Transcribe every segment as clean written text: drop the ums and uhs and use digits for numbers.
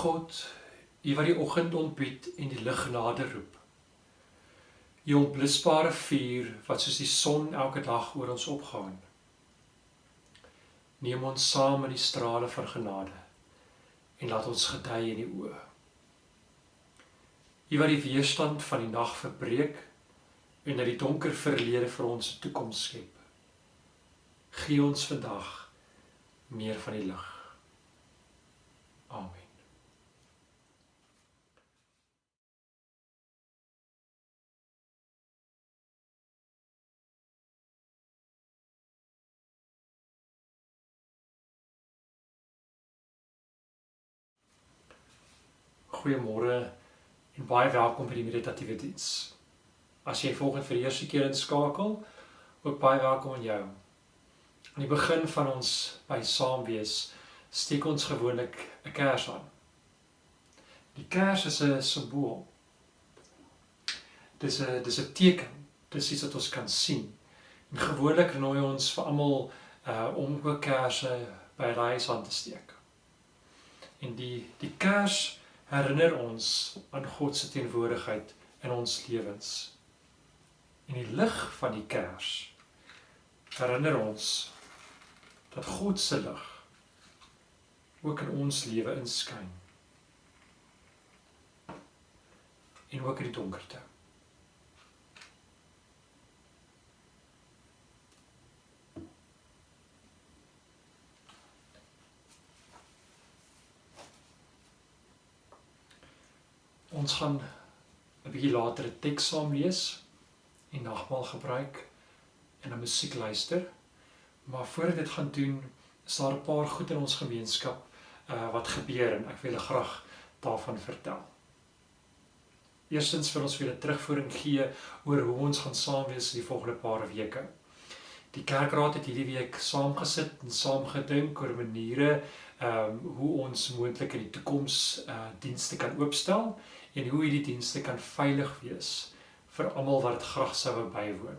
God, U wat die oggend ontbied en die lig nader roep. U onblusbare vuur wat soos die son elke dag oor ons opgaan. Neem ons saam in die strale van genade en laat ons gedei in die oë. U wat die weerstand van die nag verbreek en dat die donker verlede vir ons 'n toekoms skep. Gee ons vandag meer van die lig. Amen. Goeiemôre en baie welkom by die meditatiewe diens. As jy volgens vir die eerste keer inskakel, ook baie welkom aan jou. Aan die begin van ons by saam wees, steek ons gewoonlik 'n kers aan. Die kers is 'n simbool. Dis 'n teken, dis iets wat ons kan sien. En gewoonlik nooi ons vir almal om ook kerse by die huis aan te steek. En die kers herinner ons aan God se teenwoordigheid in ons lewens. En die lig van die kers herinner ons dat God se lig ook in ons lewe inskyn. En ook in die donkerte. Ons gaan 'n bietjie later 'n teks saam lees en nagmaal gebruik en 'n musiek luister. Maar voor ek dit gaan doen, is daar 'n paar goed in ons gemeenskap wat gebeur en ek wil julle graag daarvan vertel. Eerstens wil ons vir julle terugvoering gee oor hoe ons gaan saam wees die volgende paar weke. Die kerkraad het hierdie week saamgesit en saamgedink oor maniere hoe ons moontlik in die toekoms dienste kan oopstel en hoe hierdie dienste kan veilig wees vir almal wat dit graag sou wou bywoon.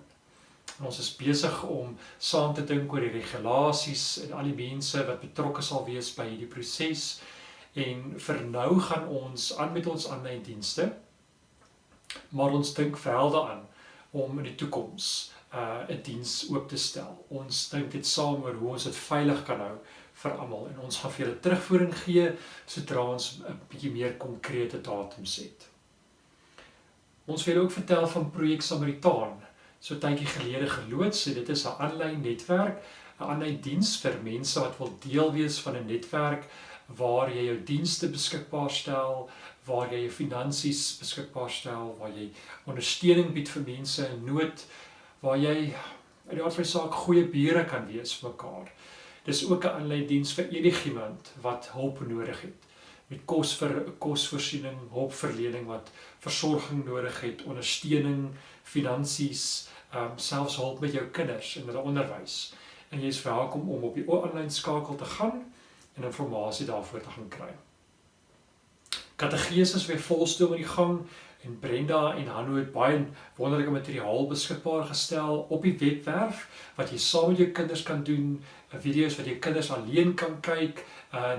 En ons is besig om saam te dink oor die regulasies en al die mense wat betrokke sal wees by hierdie proses. En vir nou gaan ons aan met ons aanlyn dienste, maar ons dink wel daaraan om in die toekoms 'n diens oop te stel. Ons dink dit saam oor hoe ons dit veilig kan hou vir almal en ons gaan vir julle terugvoering gee sodra ons 'n bietjie meer konkrete datums het. Ons wil ook vertel van Projek Samaritaan. So 'n tydjie gelede geloods, dit is 'n aanlyn netwerk, 'n aanlyn diens vir mense wat wil deel wees van 'n netwerk waar jy jou dienste beskikbaar stel, waar jy jou finansies beskikbaar stel, waar jy ondersteuning bied vir mense in nood, waar jy uit die aard van die saak goeie bure kan wees vir mekaar. Dis ook 'n aanlyn diens vir enigiemand wat hulp nodig het. Met kosvoorsiening, hulpverlening wat versorging nodig het, ondersteuning, finansies, selfs hulp met jou kinders en hulle onderwys. En jy is welkom om op die aanlyn skakel te gaan en inligting daarvoor te gaan kry. Katekese is weer volstoom in die gang en Brenda en Hanno het baie wonderlike materiaal beskikbaar gestel op die webwerf wat jy saam met jou kinders kan doen, video's wat jou kinders alleen kan kyk,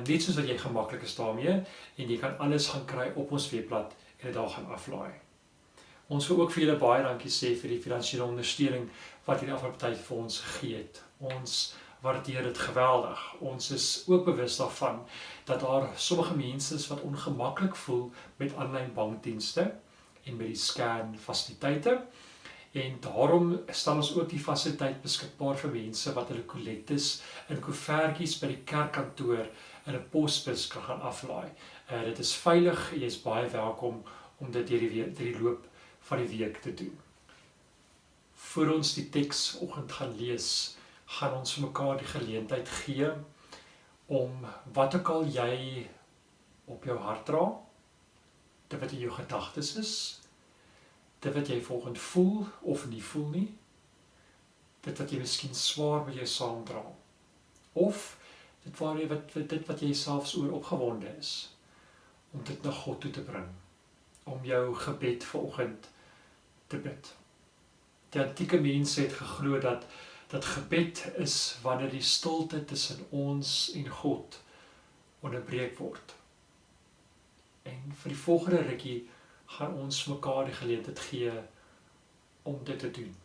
net soos wat jy gemaklik is daarmee en jy kan alles gaan kry op ons webblad en dit daar gaan aflaai. Ons wil ook vir julle baie dankie sê vir die finansiële ondersteuning wat julle afgelope tyd vir ons gegee het. Ons waardeer dit geweldig. Ons is ook bewus daarvan dat daar sommige mense is wat ongemaklik voel met aanlyn bankdienste en met die scan fasiliteite. En daarom stel ons ook die fasiliteit beskikbaar vir mense wat hulle kollektes in koevertjies by die kerkkantoor in 'n posbus kan gaan aflaai. Dit is veilig, jy is baie welkom om dit deur die loop van die week te doen. Voor ons die teks oggend gaan lees, gaan ons vir mekaar die geleentheid gee om wat ook al jy op jou hart dra, dit wat in jou gedagtes is, dit wat jy volgende voel of nie voel nie, dit wat jy miskien swaar met jou saamdra, of dit wat jy selfs oor opgewonde is, om dit na God toe te bring, om jou gebed vanoggend te bid. Die antieke mense het geglo dat gebed is wanneer die stilte tussen ons en God onderbreek word. En vir die volgende rukkie gaan ons mekaar die geleentheid gee om dit te doen.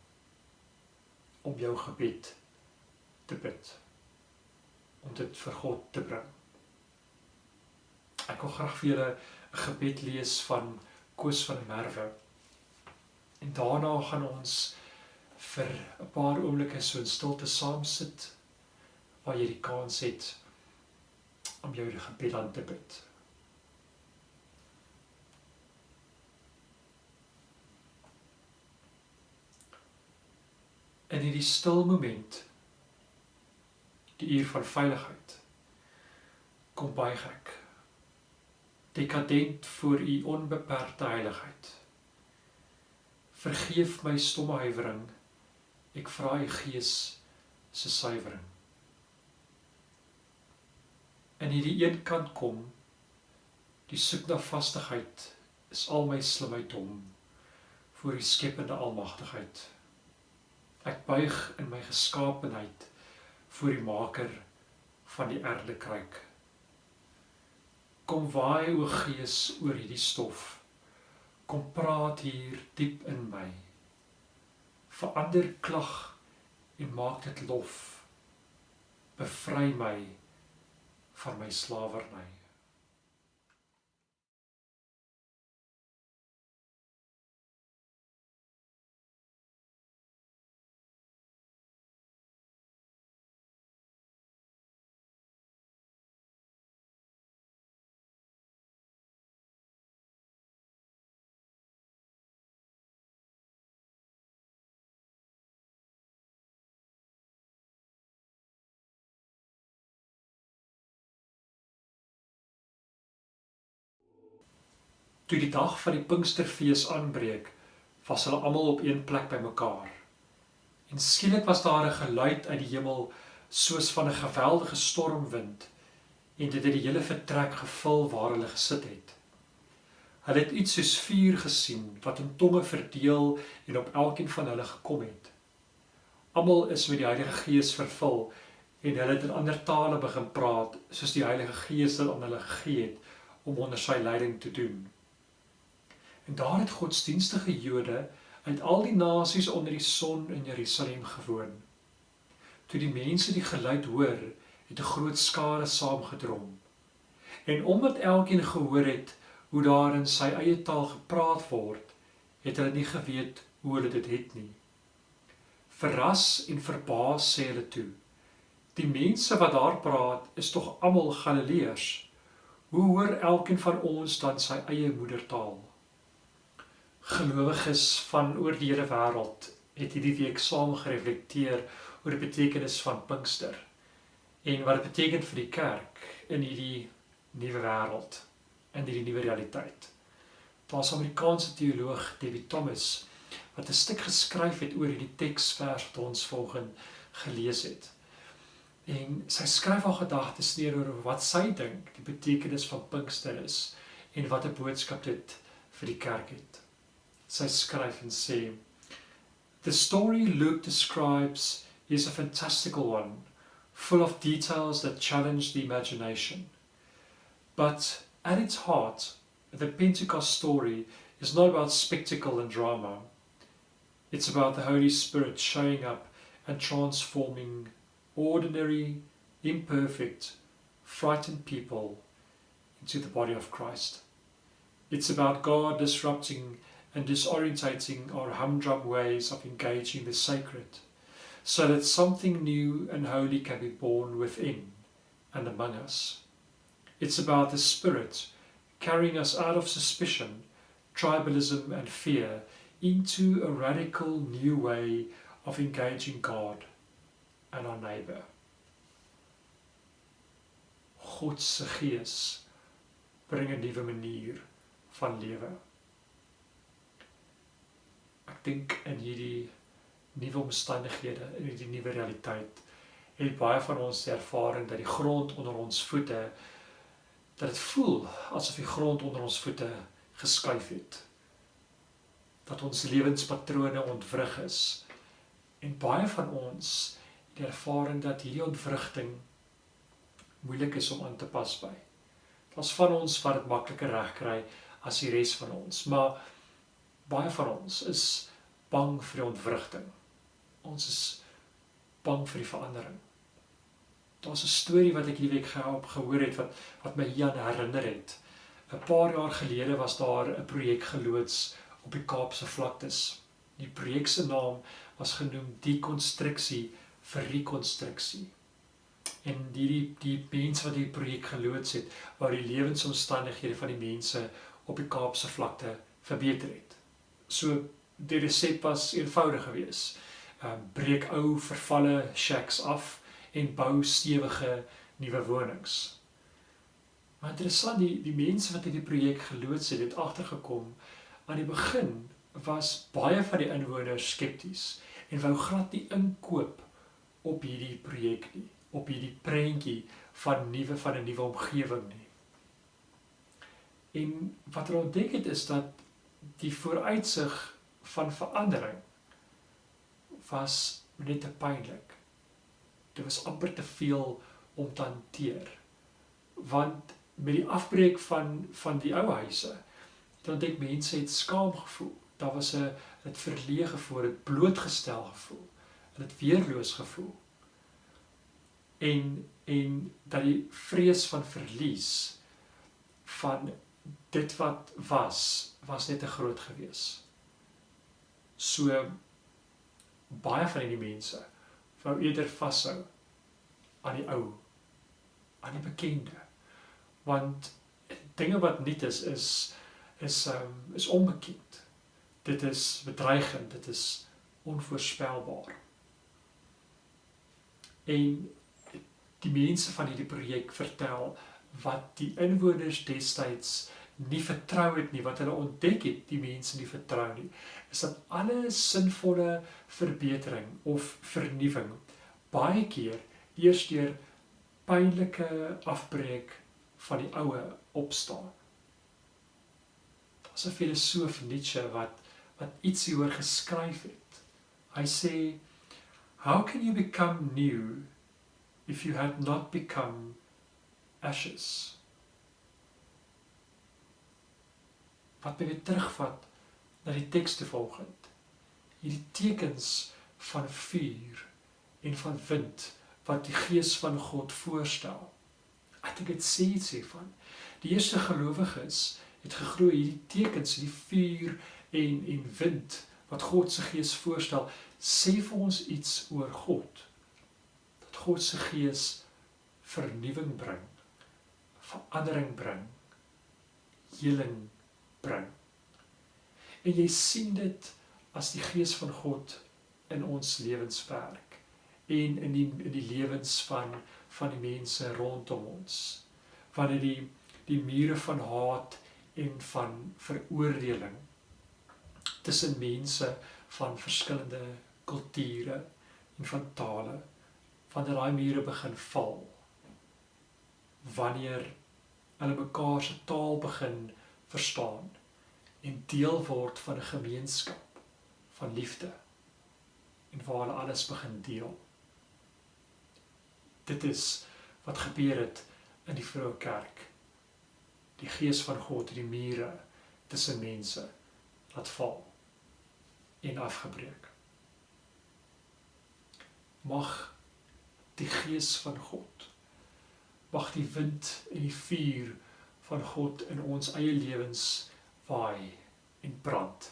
Om jou gebed te bid. Om dit vir God te bring. Ek wil graag vir julle 'n gebed lees van Koos van der Merwe. En daarna gaan ons vir 'n paar oomblikke so in stilte saam sit, waar jy die kans het om jou die gebed aan te bid. In hierdie stil moment, die uur van veiligheid, kom buig ek, dekadent voor u onbeperkte heiligheid. Vergeef my stomme huiwering, ek vra u Gees se suiwering. In hierdie een kant kom, die soek na vastigheid, is al my slimheid dom, voor die skepende almagtigheid. Ek buig in my geskapenheid, voor die maker van die erdekruik. Kom waai o Gees oor hierdie stof, kom praat hier diep in my. Verander klag en maak dit lof, bevry my van my slawerny. Toe die dag van die Pinksterfees aanbreek, was hulle almal op een plek bymekaar. En skielik was daar 'n geluid uit die hemel, soos van 'n geweldige stormwind, en dit het die hele vertrek gevul waar hulle gesit het. Hulle het iets soos vuur gesien, wat in tonge verdeel en op elkeen van hulle gekom het. Almal is met die Heilige Gees vervul, en hulle het in ander tale begin praat, soos die Heilige Gees dit aan hulle gegee het, om onder sy leiding te doen. En daar het godsdienstige Jode uit al die nasies onder die son in Jerusalem gewoon. Toe die mense die geluid hoor, het 'n groot skare saamgedrom. En omdat elkeen gehoor het hoe daar in sy eie taal gepraat word, het hulle nie geweet hoe hulle dit het nie. Verras en verbaas sê hulle toe: "Die mense wat daar praat, is tog almal Galileërs. Hoe hoor elkeen van ons dan sy eie moedertaal?" Gelowiges van oor die hele wêreld het hierdie week saam gereflekteer oor die betekenis van Pinkster en wat dit beteken vir die kerk in hierdie nuwe wêreld, in hierdie nuwe realiteit. Daar's 'n Amerikaanse teoloog, David Thomas, wat 'n stuk geskryf het oor hierdie teksvers wat ons volgens gelees het. En sy skryf haar gedagtes neer oor wat sy dink die betekenis van Pinkster is en wat 'n boodskap dit vir die kerk het. Sy skryf en sê: "The story Luke describes is a fantastical one, full of details that challenge the imagination. But at its heart, the Pentecost story is not about spectacle and drama. It's about the Holy Spirit showing up and transforming ordinary, imperfect, frightened people into the body of Christ. It's about God disrupting and disorientating our humdrum ways of engaging the sacred, so that something new and holy can be born within and among us. It's about the Spirit carrying us out of suspicion, tribalism and fear into a radical new way of engaging God and our neighbor." God se Gees bring 'n nuwe manier van lewe. Ek dink in hierdie nuwe omstandighede, in hierdie nuwe realiteit, het baie van ons die ervaring dat die grond onder ons voete, dat dit voel asof die grond onder ons voete geskuif het. Dat ons lewenspatrone ontwrig is. En baie van ons die ervaring dat hierdie ontwrigting moeilik is om aan te pas by. Daar's van ons wat dit makliker reg kry as die res van ons, maar baie van ons is bang vir die ontwrigting. Ons is bang vir die verandering. Daar's 'n storie wat ek hierdie week gehoor het wat my hier aan herinner het. 'n Paar jaar gelede was daar 'n projek geloods op die Kaapse vlaktes. Die projek se naam was genoem Dekonstruksie vir Rekonstruksie. En die mense wat die projek geloods het, wou die lewensomstandighede van die mense op die Kaapse vlakte verbeter het. So die resep was eenvoudig geweest. Breek ou vervalle shacks af en bou stewige nuwe wonings. Maar interessant, die mense wat hierdie projek geloods het agtergekom, aan die begin was baie van die inwoners skepties en wou glad nie inkoop op hierdie projek nie, op hierdie prentjie van 'n nuwe omgewing nie. En wat hulle ontdek het is dat die vooruitsig van verandering was net te pynlik. Dit was amper te veel om te hanteer. Want met die afbreek van die ou huise, dan dink mense het skaam gevoel. Daar was 'n verleë gevoel, 'n blootgestel gevoel, 'n weerloos gevoel. En dat die vrees van verlies van dit wat was net te groot gewees. So baie van die mense wou eerder vashou aan die ou, aan die bekende. Want dinge wat nuut is onbekend. Dit is bedreigend, dit is onvoorspelbaar. En die mense van hierdie projek vertel wat die inwoners destyds nie vertrou het nie, wat hulle ontdek het, die mense nie vertrou nie, is dat alle sinvolle verbetering of vernuwing baie keer eers deur pynlike afbreek van die oue opstaan. Daar's 'n filosoof Nietzsche wat iets hieroor geskryf het. Hy sê, "How can you become new if you had not become ashes?" Wat my weer terugvat na die tekste volgend. Hierdie tekens van vuur en van wind wat die gees van God voorstel. Ek dink dit sê iets hiervan. Die eerste gelowiges het geglo hierdie tekens, die vuur en wind wat God se gees voorstel, sê vir ons iets oor God. Dat God se gees vernuwing bring, verandering bring, heling bring. En jy sien dit as die gees van God in ons lewens werk en in die lewens van die mense rondom ons. Wanneer die mure van haat en van veroordeling tussen mense van verskillende kulture en van tale, wanneer daai mure begin val, wanneer hulle mekaar se taal begin verstaan en deel word van 'n gemeenskap van liefde en waar hulle alles begin deel. Dit is wat gebeur het in die vroeë kerk. Die gees van God het die mure tussen mense laat val en afgebreek. Mag die gees van God, mag die wind en die vuur van God in ons eie lewens waai en brand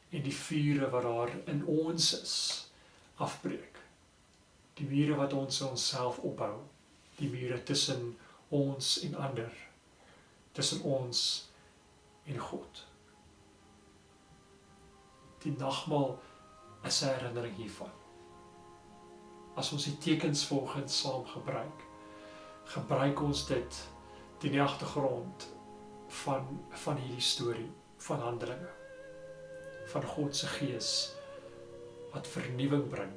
en die vure wat daar in ons is afbreek. Die mure wat ons in onsself opbou, die mure tussen ons en ander, tussen ons en God. Die nagmaal is 'n herinnering hiervan. As ons die tekens volgens saam gebruik ons dit teen die agtergrond van hierdie storie, van Handelinge, van God se gees, wat vernuwing bring,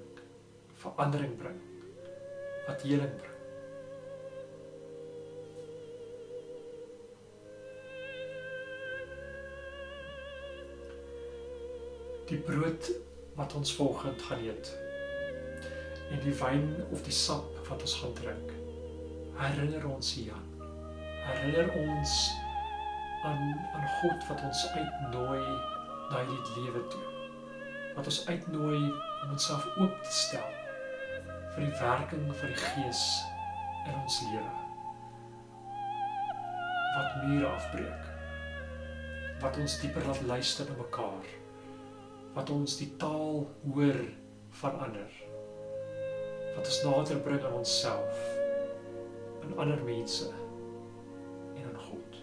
verandering bring, wat heling bring. Die brood wat ons volgend gaan eet, en die wyn of die sap wat ons gaan drink, herinner ons hieraan. herinner ons aan God wat ons uitnooi na hierdie lewe toe. Wat ons uitnooi om onsself oop te stel vir die werking van die Gees in ons lewe. Wat mure afbreek. Wat ons dieper laat luister na mekaar. Wat ons die taal hoor van ander. Wat ons nader bring aan onsself, aan ander mense en aan God.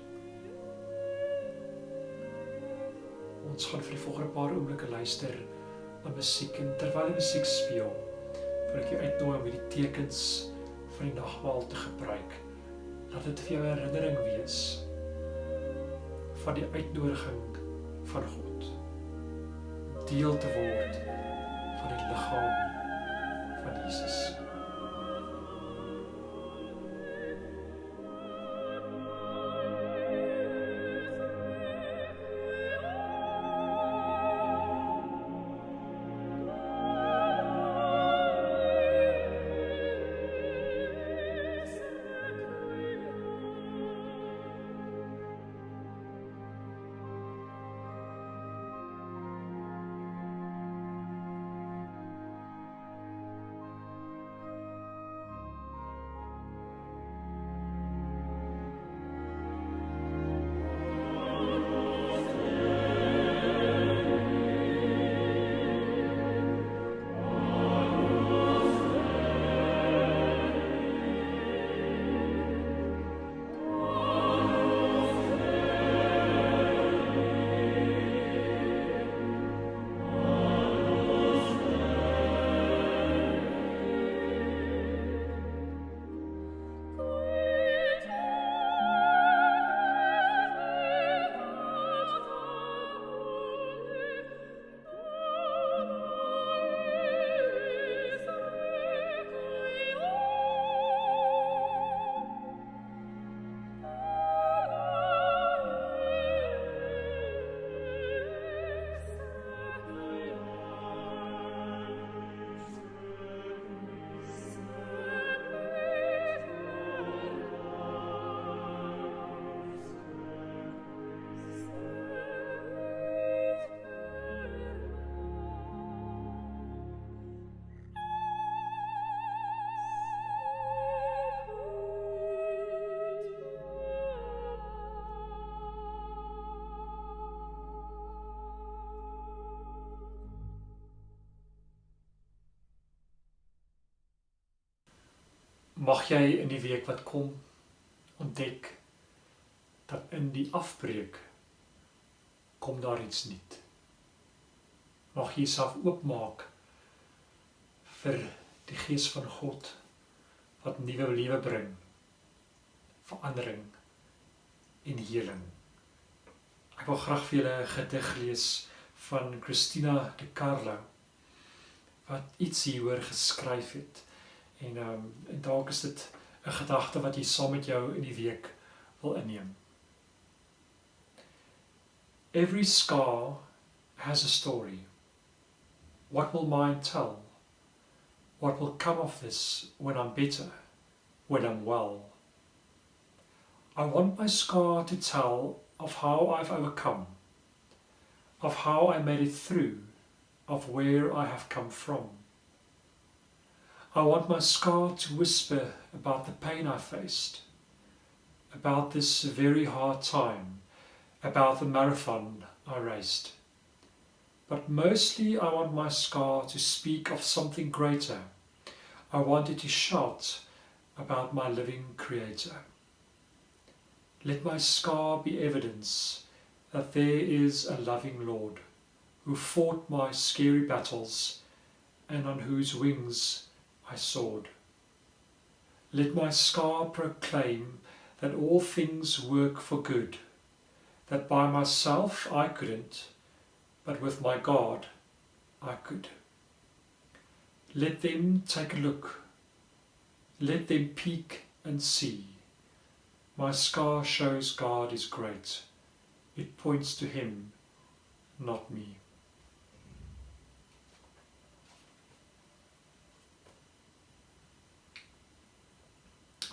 Ons gaan vir die volgende paar oomblikke luister na musiek en terwyl die musiek speel, wil ek jou uitnooi om die tekens van die nagmaal te gebruik. Laat dit vir jou 'n herinnering wees van die uitnodiging van God. Deel te word van die liggaam van Jesus. Mag jy in die week wat kom ontdek dat in die afbreek kom daar iets nuut. Mag jy jouself oopmaak vir die Gees van God wat nuwe lewe bring, verandering en heling. Ek wil graag vir julle 'n gedig lees van Christina de Carlo wat iets hieroor geskryf het. En dalk is dit 'n gedagte wat jy saam met jou in die week wil inneem. Every scar has a story. What will mine tell? What will come of this when I'm better, when I'm well? I want my scar to tell of how I've overcome, of how I made it through, of where I have come from. I want my scar to whisper about the pain I faced, about this very hard time, about the marathon I raced. But mostly I want my scar to speak of something greater. I want it to shout about my living Creator. Let my scar be evidence that there is a loving Lord who fought my scary battles and on whose wings I soared. Let my scar proclaim that all things work for good, that by myself I couldn't, but with my God I could. Let them take a look, let them peek and see. My scar shows God is great. It points to Him, not me.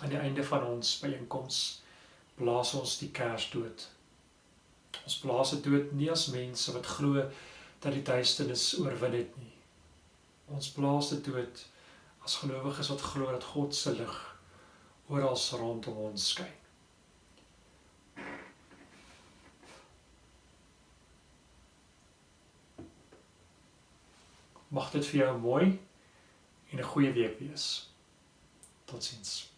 Aan die einde van ons byeenkoms blaas ons die kers dood. Ons blaas dit dood nie as mense wat glo dat die duisternis oorwin het nie. Ons blaas dit dood as gelowiges wat glo dat God se lig oral rondom ons skyn. Mag dit vir jou mooi en 'n goeie week wees. Totsiens.